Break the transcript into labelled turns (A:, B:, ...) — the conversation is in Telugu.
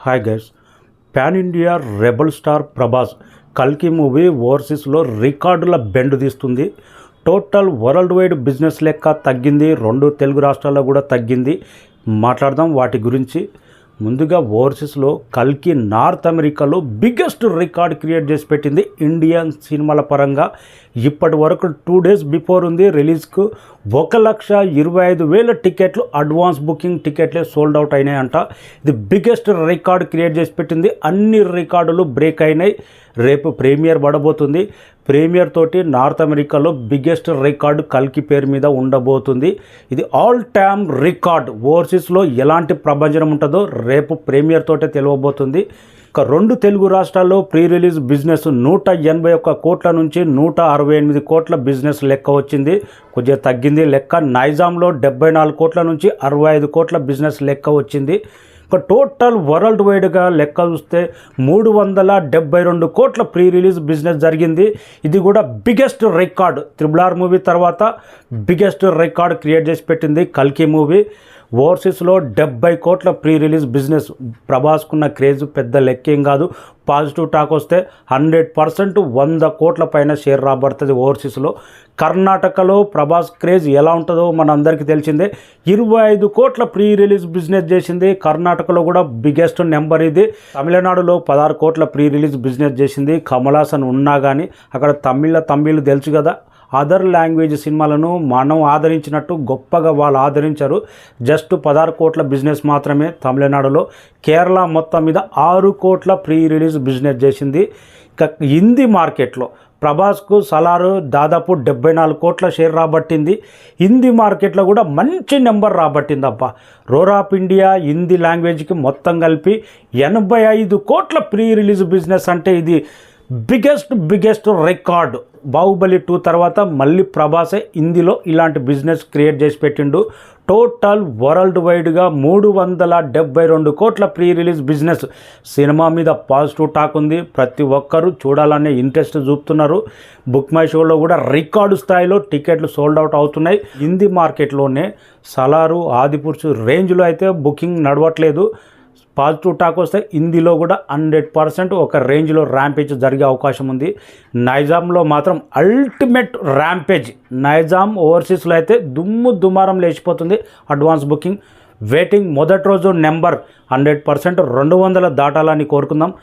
A: Hi guys, pan India rebel star Prabhas కల్కి మూవీ ఓవర్సీస్లో రికార్డుల బెండ్ తీస్తుంది. టోటల్ వరల్డ్ వైడ్ బిజినెస్ లెక్క తగ్గింది, 2 తెలుగు రాష్ట్రాల్లో కూడా తగ్గింది. మాట్లాడదాం వాటి గురించి. ముందుగా ఓవర్సీస్లో కల్కి నార్త్ అమెరికాలో బిగ్గెస్ట్ రికార్డ్ క్రియేట్ చేసి పెట్టింది ఇండియన్ సినిమాల పరంగా. ఇప్పటి వరకు 2 డేస్ బిఫోర్ ఉంది రిలీజ్కు 1,25,000 టికెట్లు అడ్వాన్స్ బుకింగ్ టికెట్లే సోల్డ్ అవుట్ అయినాయంట. ఇది బిగ్గెస్ట్ రికార్డ్ క్రియేట్ చేసి పెట్టింది. అన్ని రికార్డులు బ్రేక్ అయినాయి. రేపు ప్రీమియర్ పడబోతుంది. ప్రీమియర్ తోటి నార్త్ అమెరికాలో బిగ్గెస్ట్ రికార్డు కల్కి పేరు మీద ఉండబోతుంది. ఇది ఆల్ టైమ్ రికార్డ్. ఓవర్సీస్లో ఎలాంటి ప్రభంజనం ఉంటుందో రేపు ప్రీమియర్ తోటే తెలియబోతుంది. ఇక 2 తెలుగు రాష్ట్రాల్లో ప్రీ రిలీజ్ బిజినెస్ 181 కోట్ల నుంచి 168 కోట్ల బిజినెస్ లెక్క వచ్చింది. కొద్దిగా తగ్గింది లెక్క. నైజాంలో 74 కోట్ల నుంచి 65 కోట్ల బిజినెస్ లెక్క వచ్చింది. ఇక టోటల్ వరల్డ్ వైడ్గా లెక్క చూస్తే 372 కోట్ల ప్రీ రిలీజ్ బిజినెస్ జరిగింది. ఇది కూడా బిగ్గెస్ట్ రికార్డ్. RRR మూవీ తర్వాత బిగ్గెస్ట్ రికార్డ్ క్రియేట్ చేసి పెట్టింది కల్కి మూవీ. ఓవర్సీస్లో 70 కోట్ల ప్రీ రిలీజ్ బిజినెస్. ప్రభాస్కున్న క్రేజ్ పెద్ద లెక్కేం కాదు. పాజిటివ్ టాక్ వస్తే 100% 100 కోట్ల పైన షేర్ రాబడుతుంది ఓవర్సీస్లో. కర్ణాటకలో ప్రభాస్ క్రేజ్ ఎలా ఉంటుందో మన అందరికీ తెలిసిందే. 25 కోట్ల ప్రీ రిలీజ్ బిజినెస్ చేసింది. కర్ణాటకలో కూడా బిగ్గెస్ట్ నెంబర్ ఇది. తమిళనాడులో 16 కోట్ల ప్రీ రిలీజ్ బిజినెస్ చేసింది. కమల్ హాసన్ ఉన్నా కానీ అక్కడ తమిళ్ తెలుసు కదా. అదర్ లాంగ్వేజ్ సినిమాలను మనం ఆదరించినట్టు గొప్పగా వాళ్ళు ఆదరించారు. జస్ట్ 16 కోట్ల బిజినెస్ మాత్రమే తమిళనాడులో. కేరళ మొత్తం మీద 6 కోట్ల ప్రీ రిలీజ్ బిజినెస్ చేసింది. ఇక హిందీ మార్కెట్లో ప్రభాస్కు సలారు దాదాపు 74 కోట్ల షేర్ రాబట్టింది. హిందీ మార్కెట్లో కూడా మంచి నెంబర్ రాబట్టింది. అబ్బా, రోర్ ఆఫ్ ఇండియా హిందీ లాంగ్వేజ్కి మొత్తం కలిపి 85 కోట్ల ప్రీ రిలీజ్ బిజినెస్. అంటే ఇది బిగ్గెస్ట్ రికార్డ్. బాహుబలి 2 తర్వాత మళ్ళీ ప్రభాసే హిందీలో ఇలాంటి బిజినెస్ క్రియేట్ చేసి పెట్టిండు. టోటల్ వరల్డ్ వైడ్గా 372 కోట్ల ప్రీ రిలీజ్ బిజినెస్. సినిమా మీద పాజిటివ్ టాక్ ఉంది. ప్రతి ఒక్కరూ చూడాలనే ఇంట్రెస్ట్ చూపుతున్నారు. బుక్ మై షోలో కూడా రికార్డు స్థాయిలో టికెట్లు సోల్డ్ అవుట్ అవుతున్నాయి. హిందీ మార్కెట్లోనే సలారు ఆదిపురుషు రేంజ్లో అయితే బుకింగ్ నడవట్లేదు. పాజిటివ్ టాక్ వస్తే హిందీలో కూడా 100% ఒక రేంజ్లో ర్యాంపేజ్ జరిగే అవకాశం ఉంది. నైజాంలో మాత్రం అల్టిమేట్ ర్యాంపేజ్. నైజాం ఓవర్సీస్లో అయితే దుమారం లేచిపోతుంది. Advance booking waiting. మొదటి రోజు నెంబర్ 100% 200 దాటాలని కోరుకుందాం.